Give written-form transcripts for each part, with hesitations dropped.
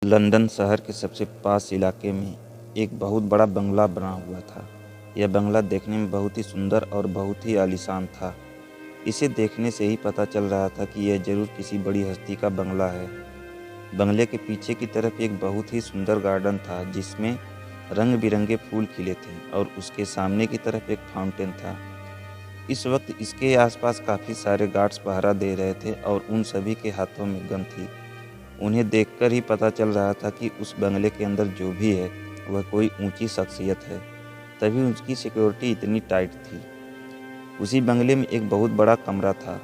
London शहर के सबसे पास इलाके में एक बहुत बड़ा बंगला बना हुआ था। यह बंगला देखने में बहुत ही सुंदर और बहुत ही आलीशान था। इसे देखने से ही पता चल रहा था कि यह जरूर किसी बड़ी हस्ती का बंगला है। बंगले के पीछे की तरफ एक बहुत ही सुंदर गार्डन था जिसमें रंग बिरंगे फूल खिले थे और उसके सामने की तरफ एक फाउंटेन था। इस वक्त इसके आसपास काफ़ी सारे गार्ड्स पहरा दे रहे थे और उन सभी के हाथों में गन थी। उन्हें देखकर ही पता चल रहा था कि उस बंगले के अंदर जो भी है वह कोई ऊंची शख्सियत है, तभी उसकी सिक्योरिटी इतनी टाइट थी। उसी बंगले में एक बहुत बड़ा कमरा था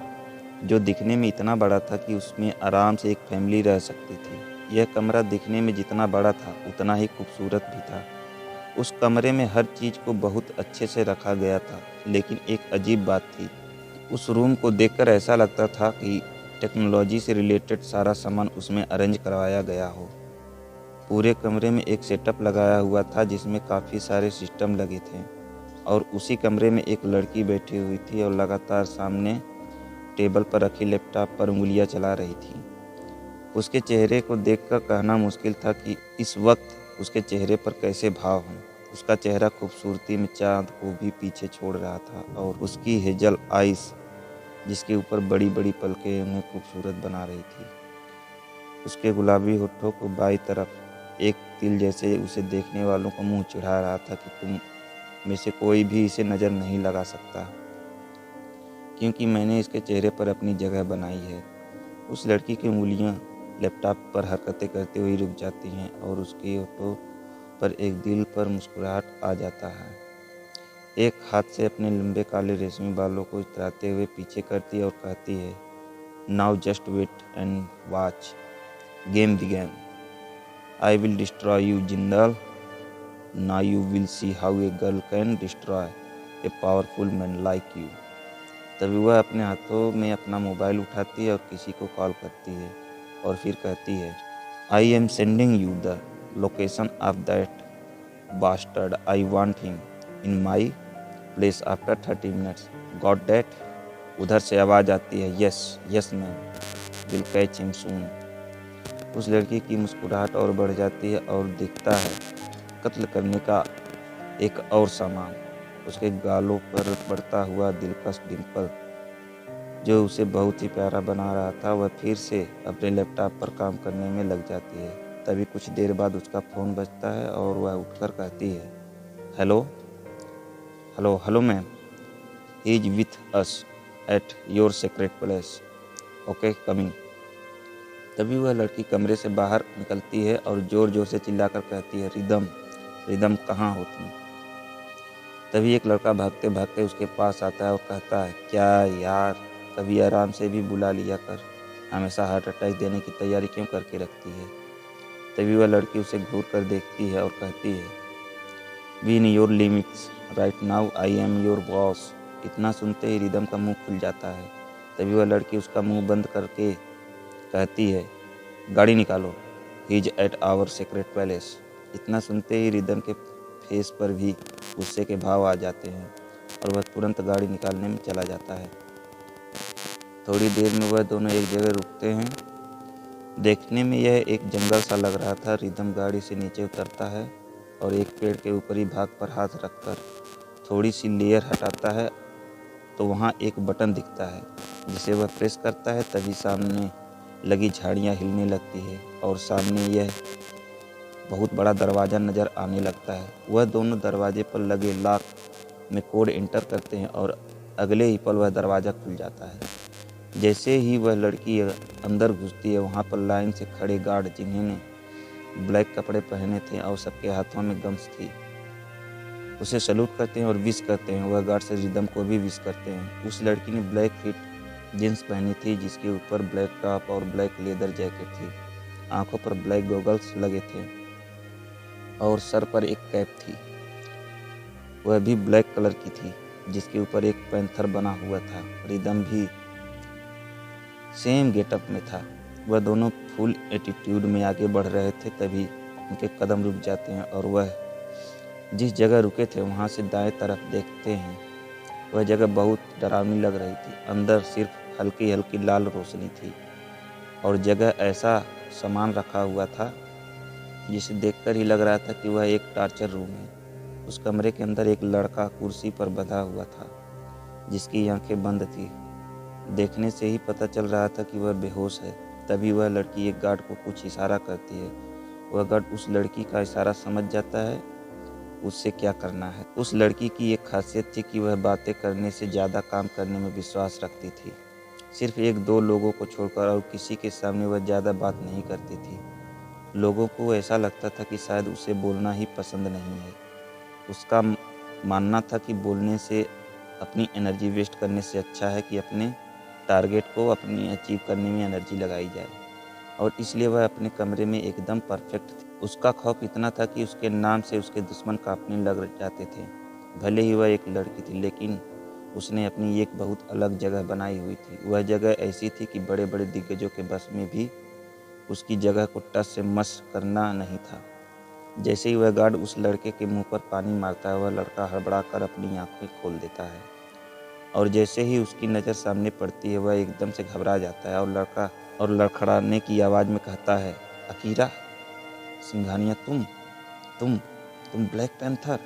जो दिखने में इतना बड़ा था कि उसमें आराम से एक फैमिली रह सकती थी। यह कमरा दिखने में जितना बड़ा था उतना ही खूबसूरत भी था। उस कमरे में हर चीज़ को बहुत अच्छे से रखा गया था, लेकिन एक अजीब बात थी। उस रूम को देखकर ऐसा लगता था कि टेक्नोलॉजी से रिलेटेड सारा सामान उसमें अरेंज करवाया गया हो। पूरे कमरे में एक सेटअप लगाया हुआ था जिसमें काफ़ी सारे सिस्टम लगे थे और उसी कमरे में एक लड़की बैठी हुई थी और लगातार सामने टेबल पर रखी लैपटॉप पर उंगलियां चला रही थी। उसके चेहरे को देखकर कहना मुश्किल था कि इस वक्त उसके चेहरे पर कैसे भाव हों। उसका चेहरा खूबसूरती में चाँद को भी पीछे छोड़ रहा था और उसकी हेजल आइस जिसके ऊपर बड़ी बड़ी पलकें उन्हें खूबसूरत बना रही थी। उसके गुलाबी होठों को बाईं तरफ एक तिल जैसे उसे देखने वालों को मुंह चिढ़ा रहा था कि तुम में से कोई भी इसे नज़र नहीं लगा सकता, क्योंकि मैंने इसके चेहरे पर अपनी जगह बनाई है। उस लड़की की उंगलियां लैपटॉप पर हरकतें करते हुए रुक जाती हैं और उसके होठों पर एक दिल पर मुस्कुराहट आ जाता है। एक हाथ से अपने लंबे काले रेशमी बालों को इतराते हुए पीछे करती है और कहती है, now just wait and watch, game begin, I will destroy you Jindal, now you will see how a girl can destroy a powerful man like you. तभी वह अपने हाथों में अपना मोबाइल उठाती है और किसी को कॉल करती है और फिर कहती है, I am sending you the location of that bastard, I want him in my place after 30 minutes, got that. उधर से आवाज़ आती है, yes yes ma'am, will catch him soon. उस लड़की की मुस्कुराहट और बढ़ जाती है और दिखता है कत्ल करने का एक और सामान, उसके गालों पर बढ़ता हुआ दिलकश डिंपल जो उसे बहुत ही प्यारा बना रहा था। वह फिर से अपने लैपटॉप पर काम करने में लग जाती है। तभी कुछ देर बाद उसका फ़ोन बजता है और वह उठकर कहती है, hello hello hello ma'am, he is with us at your secret place, okay coming. तभी वह लड़की कमरे से बाहर निकलती है और ज़ोर ज़ोर से चिल्लाकर कहती है, रिदम रिदम कहाँ हो तुम। तभी एक लड़का भागते भागते उसके पास आता है और कहता है, क्या यार, कभी आराम से भी बुला लिया कर, हमेशा हार्ट अटैक देने की तैयारी क्यों करके रखती है। तभी वह लड़की उसे घूर कर देखती है और कहती है, be in your limits right now, I am your boss. इतना सुनते ही रिदम का मुंह खुल जाता है। तभी वह लड़की उसका मुंह बंद करके कहती है, गाड़ी निकालो, he is at our secret palace. इतना सुनते ही रिदम के फेस पर भी गुस्से के भाव आ जाते हैं और वह तुरंत गाड़ी निकालने में चला जाता है। थोड़ी देर में वह दोनों एक जगह रुकते हैं। देखने में यह एक जंगल सा लग रहा था। रिदम गाड़ी से नीचे उतरता है और एक पेड़ के ऊपरी भाग पर हाथ रखकर थोड़ी सी लेयर हटाता है तो वहाँ एक बटन दिखता है जिसे वह प्रेस करता है। तभी सामने लगी झाड़ियाँ हिलने लगती है और सामने यह बहुत बड़ा दरवाज़ा नज़र आने लगता है। वह दोनों दरवाजे पर लगे लॉक में कोड एंटर करते हैं और अगले ही पल वह दरवाज़ा खुल जाता है। जैसे ही वह लड़की अंदर घुसती है, वहाँ पर लाइन से खड़े गार्ड जिन्होंने ब्लैक कपड़े पहने थे और सबके हाथों में गन्स थी, उसे सैल्यूट करते हैं और विश करते हैं। वह गार्ड से रिदम को भी विश करते हैं। उस लड़की ने ब्लैक फिट जीन्स पहनी थी जिसके ऊपर ब्लैक टॉप और ब्लैक लेदर जैकेट थी। आंखों पर ब्लैक गॉगल्स लगे थे और सर पर एक कैप थी, वह भी ब्लैक कलर की थी जिसके ऊपर एक पैंथर बना हुआ था। रिदम भी सेम गेटअप में था। वह दोनों फुल एटीट्यूड में आगे बढ़ रहे थे। तभी उनके कदम रुक जाते हैं और वह जिस जगह रुके थे वहाँ से दाएं तरफ देखते हैं। वह जगह बहुत डरावनी लग रही थी। अंदर सिर्फ हल्की हल्की लाल रोशनी थी और जगह ऐसा सामान रखा हुआ था जिसे देखकर ही लग रहा था कि वह एक टॉर्चर रूम है। उस कमरे के अंदर एक लड़का कुर्सी पर बंधा हुआ था, जिसकी आंखें बंद थी। देखने से ही पता चल रहा था कि वह बेहोश है। तभी वह लड़की एक गार्ड को कुछ इशारा करती है। वह गार्ड उस लड़की का इशारा समझ जाता है, उससे क्या करना है। उस लड़की की एक खासियत थी कि वह बातें करने से ज़्यादा काम करने में विश्वास रखती थी। सिर्फ एक दो लोगों को छोड़कर और किसी के सामने वह ज़्यादा बात नहीं करती थी। लोगों को ऐसा लगता था कि शायद उसे बोलना ही पसंद नहीं है। उसका मानना था कि बोलने से अपनी एनर्जी वेस्ट करने से अच्छा है कि अपने टारगेट को अपनी अचीव करने में एनर्जी लगाई जाए, और इसलिए वह अपने कमरे में एकदम परफेक्ट थी। उसका खौफ इतना था कि उसके नाम से उसके दुश्मन कांपने लग जाते थे। भले ही वह एक लड़की थी, लेकिन उसने अपनी एक बहुत अलग जगह बनाई हुई थी। वह जगह ऐसी थी कि बड़े बड़े दिग्गजों के बस में भी उसकी जगह को टस से मस करना नहीं था। जैसे ही वह गार्ड उस लड़के के मुंह पर पानी मारता है, वह लड़का हड़बड़ा कर अपनी आंखें खोल देता है, और जैसे ही उसकी नज़र सामने पड़ती है, वह एकदम से घबरा जाता है और लड़खड़ाने की आवाज़ में कहता है, अकीरा सिंघानिया, तुम तुम ब्लैक पैंथर।